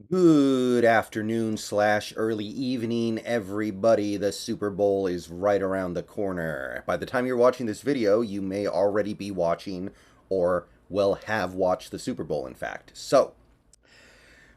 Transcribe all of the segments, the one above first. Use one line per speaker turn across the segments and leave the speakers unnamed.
Good afternoon slash early evening, everybody. The Super Bowl is right around the corner. By the time you're watching this video, you may already be watching or will have watched the Super Bowl, in fact. So,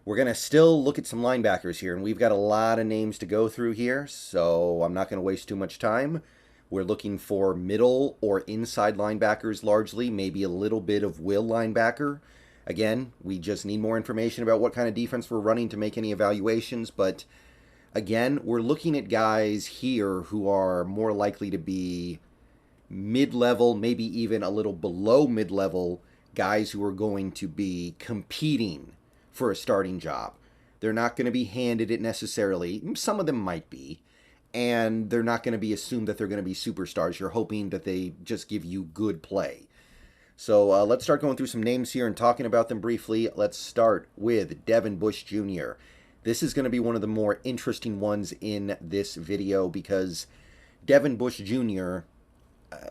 we're going to still look at some linebackers here, and we've got a lot of names to go through here, so I'm not going to waste too much time. We're looking for middle or inside linebackers largely, maybe a little bit of will linebacker. Again, we just need more information about what kind of defense we're running to make any evaluations, but again, we're looking at guys here who are more likely to be mid-level, maybe even a little below mid-level guys who are going to be competing for a starting job. They're not going to be handed it necessarily. Some of them might be. And they're not going to be assumed that they're going to be superstars. You're hoping that they just give you good play. So let's start going through some names here and talking about them briefly. Let's start with Devin Bush Jr. This is going to be one of the more interesting ones in this video because Devin Bush Jr.,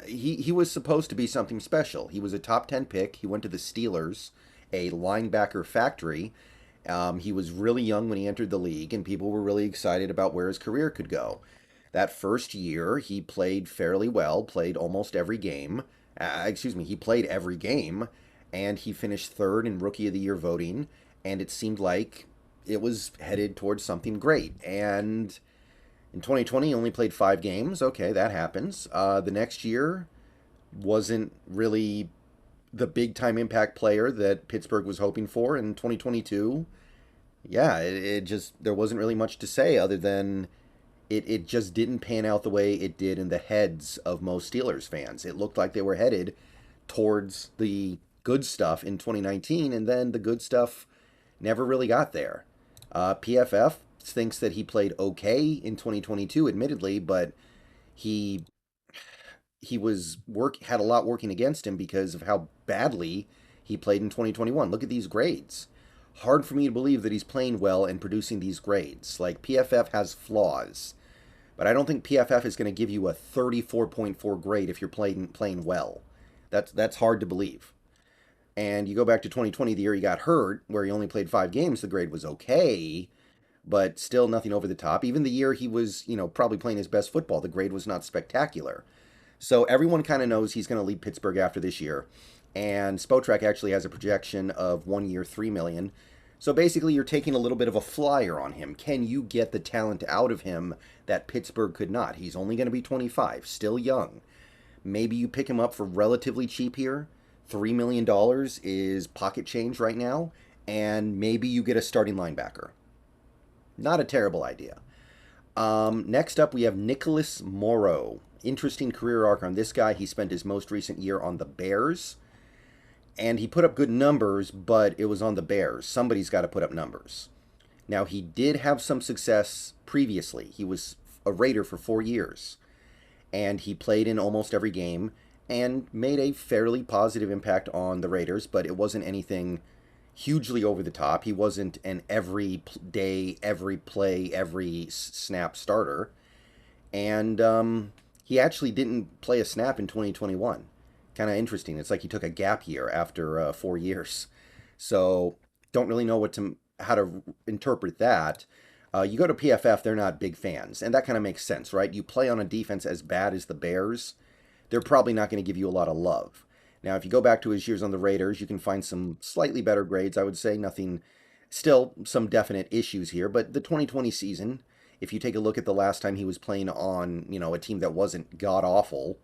he was supposed to be something special. He was a top 10 pick. He went to the Steelers, a linebacker factory. He was really young when he entered the league, and people were really excited about where his career could go. That first year, he played fairly well, played almost every game. He played every game, and he finished third in Rookie of the Year voting, and it seemed like it was headed towards something great. And in 2020, he only played 5 games. Okay, that happens. The next year wasn't really the big time impact player that Pittsburgh was hoping for. In 2022, yeah, it just, there wasn't really much to say other than it just didn't pan out the way it did in the heads of most Steelers fans. It looked like they were headed towards the good stuff in 2019, and then the good stuff never really got there. PFF thinks that he played okay in 2022, admittedly, but he had a lot working against him because of how badly he played in 2021. Look at these grades. Hard for me to believe that he's playing well and producing these grades. Like, PFF has flaws, but I don't think PFF is going to give you a 34.4 grade if you're playing well. That's hard to believe. And you go back to 2020, the year he got hurt, where he only played 5 games, the grade was okay, but still nothing over the top. Even the year he was, probably playing his best football, the grade was not spectacular. So everyone kind of knows he's going to leave Pittsburgh after this year. And Spotrac actually has a projection of 1 year, $3 million. So basically, you're taking a little bit of a flyer on him. Can you get the talent out of him that Pittsburgh could not? He's only going to be 25, still young. Maybe you pick him up for relatively cheap here. $3 million is pocket change right now. And maybe you get a starting linebacker. Not a terrible idea. Next up, we have Nicholas Morrow. Interesting career arc on this guy. He spent his most recent year on the Bears, and he put up good numbers, but it was on the Bears. Somebody's got to put up numbers. Now, he did have some success previously. He was a Raider for 4 years, and he played in almost every game and made a fairly positive impact on the Raiders, but it wasn't anything hugely over the top. He wasn't an every day, every play, every snap starter. And he actually didn't play a snap in 2021. Kind of interesting. It's like he took a gap year after 4 years. So don't really know how to interpret that. You go to PFF, they're not big fans, and that kind of makes sense, right? You play on a defense as bad as the Bears, they're probably not going to give you a lot of love. Now, if you go back to his years on the Raiders, you can find some slightly better grades, I would say. Nothing, still some definite issues here, but the 2020 season, if you take a look at the last time he was playing on, a team that wasn't god awful,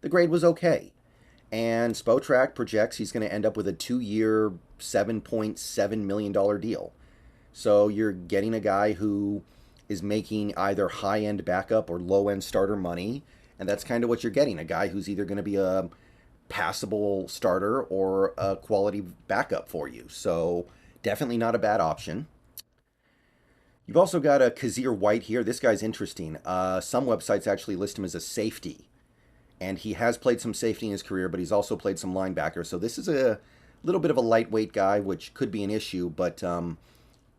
the grade was okay. And Spotrac projects he's going to end up with a 2 year, $7.7 million deal. So you're getting a guy who is making either high end backup or low end starter money. And that's kind of what you're getting, a guy who's either going to be a passable starter or a quality backup for you. So definitely not a bad option. You've also got a Kyzir White here. This guy's interesting. Some websites actually list him as a safety, and he has played some safety in his career, but he's also played some linebacker. So this is a little bit of a lightweight guy, which could be an issue, but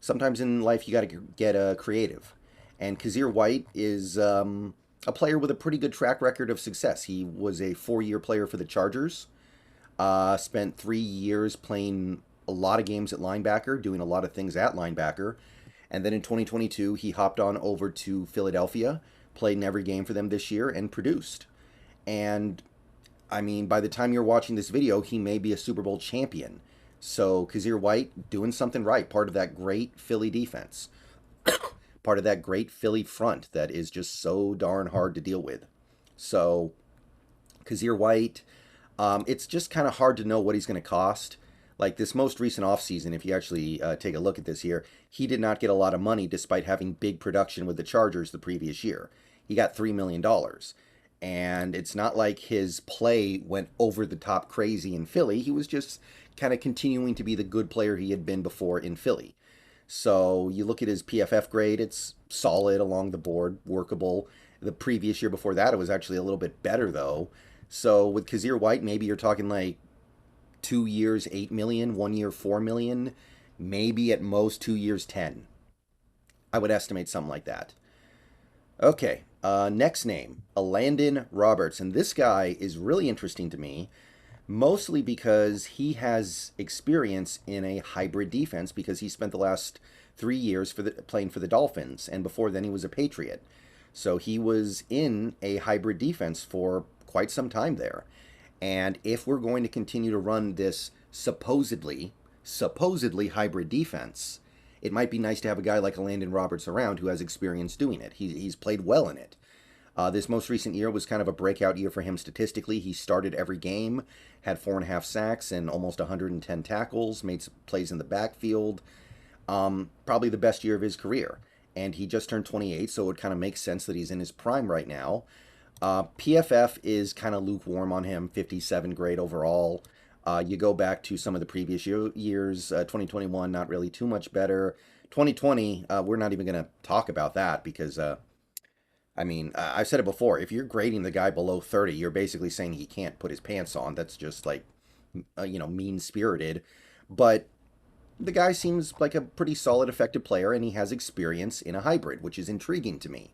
sometimes in life you got to get creative. And Kyzir White is a player with a pretty good track record of success. He was a 4 year player for the Chargers. Spent 3 years playing a lot of games at linebacker, doing a lot of things at linebacker. And then in 2022, he hopped on over to Philadelphia, played in every game for them this year, and produced. And I mean, by the time you're watching this video, he may be a Super Bowl champion. So Kyzir White doing something right, part of that great Philly defense, part of that great Philly front that is just so darn hard to deal with. So Kyzir White, it's just kind of hard to know what he's going to cost. Like this most recent offseason, if you actually take a look at this here, he did not get a lot of money despite having big production with the Chargers the previous year. He got $3 million. And it's not like his play went over the top crazy in Philly. He was just kind of continuing to be the good player he had been before in Philly. So you look at his PFF grade, it's solid along the board, workable. The previous year before that, it was actually a little bit better, though. So with Kyzir White, maybe you're talking like 2 years, 8 million, 1 year, 4 million, maybe at most 2 years, 10. I would estimate something like that. Okay, next name, Elandon Roberts. And this guy is really interesting to me, mostly because he has experience in a hybrid defense because he spent the last 3 years playing for the Dolphins, and before then he was a Patriot. So he was in a hybrid defense for quite some time there. And if we're going to continue to run this supposedly hybrid defense, it might be nice to have a guy like Elandon Roberts around who has experience doing it. He's played well in it. This most recent year was kind of a breakout year for him statistically. He started every game, had 4.5 sacks and almost 110 tackles, made some plays in the backfield. Probably the best year of his career. And he just turned 28, so it kind of makes sense that he's in his prime right now. PFF is kind of lukewarm on him, 57 grade overall. You go back to some of the previous years, 2021, not really too much better. 2020, we're not even going to talk about that because, I mean, I've said it before. If you're grading the guy below 30, you're basically saying he can't put his pants on. That's just like, mean-spirited. But the guy seems like a pretty solid, effective player, and he has experience in a hybrid, which is intriguing to me.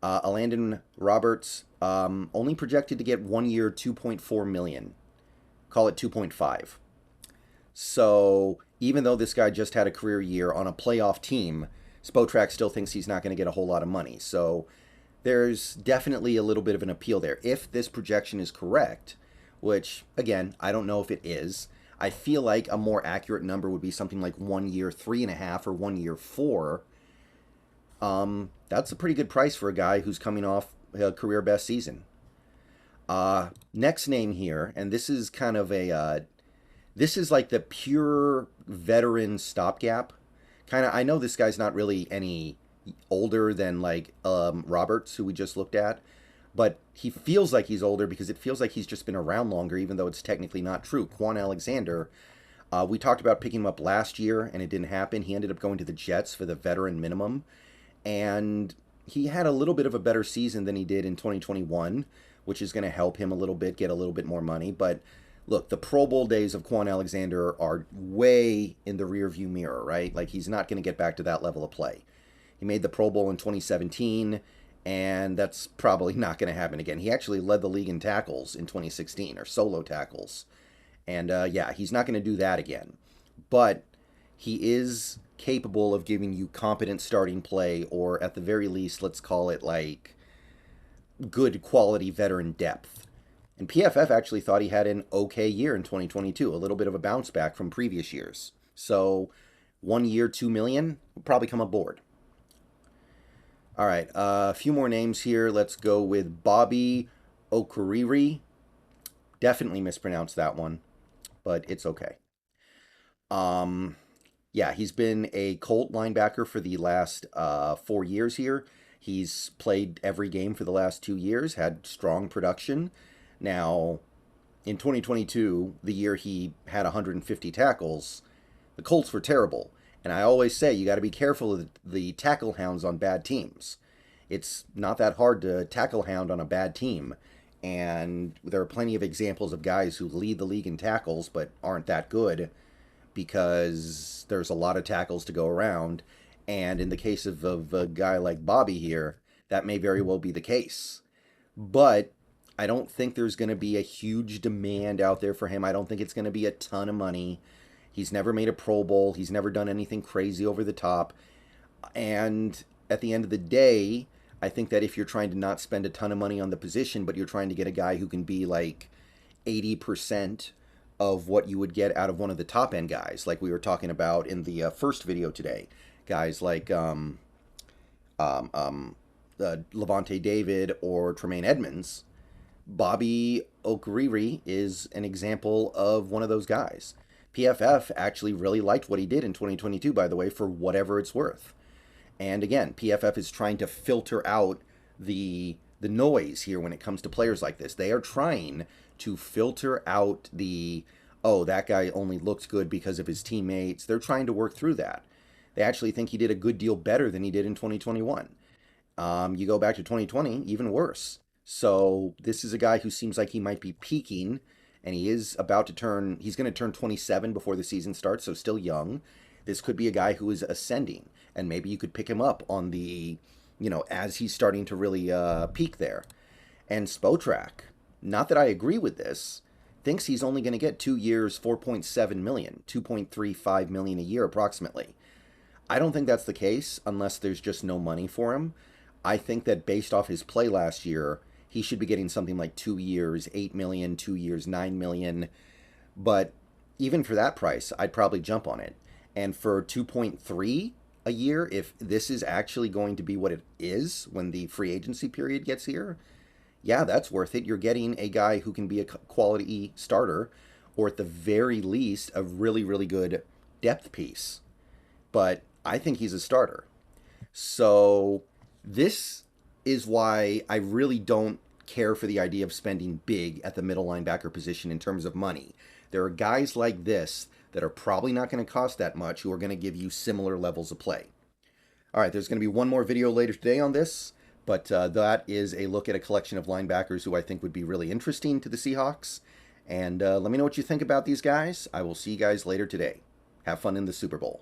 Elandon Roberts, only projected to get 1 year, 2.4 million. Call it 2.5. So even though this guy just had a career year on a playoff team, Spotrac still thinks he's not going to get a whole lot of money. So there's definitely a little bit of an appeal there. If this projection is correct, which, again, I don't know if it is, I feel like a more accurate number would be something like 1 year, 3.5, or 1 year, 4. That's a pretty good price for a guy who's coming off a career best season. Next name here, and this is kind of this is like the pure veteran stopgap. I know this guy's not really any older than like Roberts, who we just looked at, but he feels like he's older because it feels like he's just been around longer, even though it's technically not true. Quan Alexander, we talked about picking him up last year, and it didn't happen. He ended up going to the Jets for the veteran minimum, and he had a little bit of a better season than he did in 2021, which is going to help him a little bit, get a little bit more money. But look, the Pro Bowl days of Quan Alexander are way in the rearview mirror, right? Like, he's not going to get back to that level of play. He made the Pro Bowl in 2017, and that's probably not going to happen again. He actually led the league in tackles in 2016, or solo tackles. And yeah, he's not going to do that again. But he is capable of giving you competent starting play, or at the very least, let's call it like good quality veteran depth. And PFF actually thought he had an okay year in 2022, a little bit of a bounce back from previous years. So 1 year, 2 million, will probably come aboard. All right, a few more names here. Let's go with Bobby Okereke. Definitely mispronounced that one, but it's okay. Yeah, he's been a Colt linebacker for the last 4 years here. He's played every game for the last 2 years, had strong production. Now, in 2022, the year he had 150 tackles, the Colts were terrible. And I always say you got to be careful of the tackle hounds on bad teams. It's not that hard to tackle hound on a bad team. And there are plenty of examples of guys who lead the league in tackles but aren't that good because there's a lot of tackles to go around. And in the case of a guy like Bobby here, that may very well be the case. But I don't think there's going to be a huge demand out there for him. I don't think it's going to be a ton of money. He's never made a Pro Bowl. He's never done anything crazy over the top. And at the end of the day, I think that if you're trying to not spend a ton of money on the position, but you're trying to get a guy who can be like 80% of what you would get out of one of the top end guys, like we were talking about in the first video today, guys like Levante David or Tremaine Edmonds, Bobby Okereke is an example of one of those guys. PFF actually really liked what he did in 2022, by the way, for whatever it's worth. And again, PFF is trying to filter out the noise here when it comes to players like this. They are trying to filter out the, oh, that guy only looks good because of his teammates. They're trying to work through that. They actually think he did a good deal better than he did in 2021. You go back to 2020, even worse. So this is a guy who seems like he might be peaking, and he is about to turn, he's going to turn 27 before the season starts, so still young. This could be a guy who is ascending, and maybe you could pick him up on the, as he's starting to really peak there. And Spotrac, not that I agree with this, thinks he's only going to get 2 years, $4.7 million, $2.35 million a year approximately. I don't think that's the case unless there's just no money for him. I think that based off his play last year, he should be getting something like 2 years, $8 million, 2 years, $9 million. But even for that price, I'd probably jump on it. And for 2.3 a year, if this is actually going to be what it is when the free agency period gets here, yeah, that's worth it. You're getting a guy who can be a quality starter, or at the very least, a really, really good depth piece. But I think he's a starter. So this is why I really don't care for the idea of spending big at the middle linebacker position in terms of money. There are guys like this that are probably not going to cost that much who are going to give you similar levels of play. All right, there's going to be one more video later today on this, but that is a look at a collection of linebackers who I think would be really interesting to the Seahawks. And let me know what you think about these guys. I will see you guys later today. Have fun in the Super Bowl.